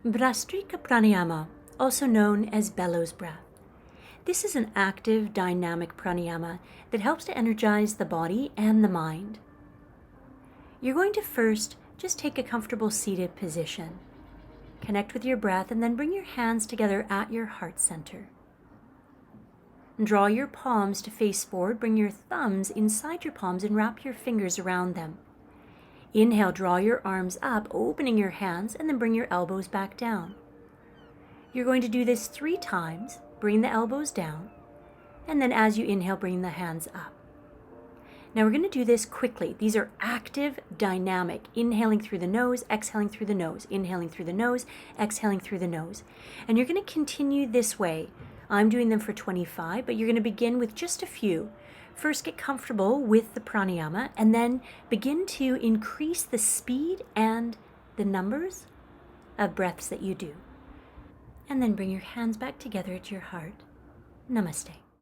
Bhastrika Pranayama, also known as Bellows breath. This is an active, dynamic pranayama that helps to energize the body and the mind. You're going to first just take a comfortable seated position. Connect with your breath and then bring your hands together at your heart center. Draw your palms to face forward, bring your thumbs inside your palms and wrap your fingers around them. Inhale, draw your arms up, opening your hands, and then bring your elbows back down. You're going to do this 3 times. Bring the elbows down, and then as you inhale, bring the hands up. Now we're going to do this quickly. These are active, dynamic, inhaling through the nose, exhaling through the nose, inhaling through the nose, exhaling through the nose. And you're going to continue this way. I'm doing them for 25, but you're going to begin with just a few. First, get comfortable with the pranayama, and then begin to increase the speed and the numbers of breaths that you do. And then bring your hands back together at your heart. Namaste.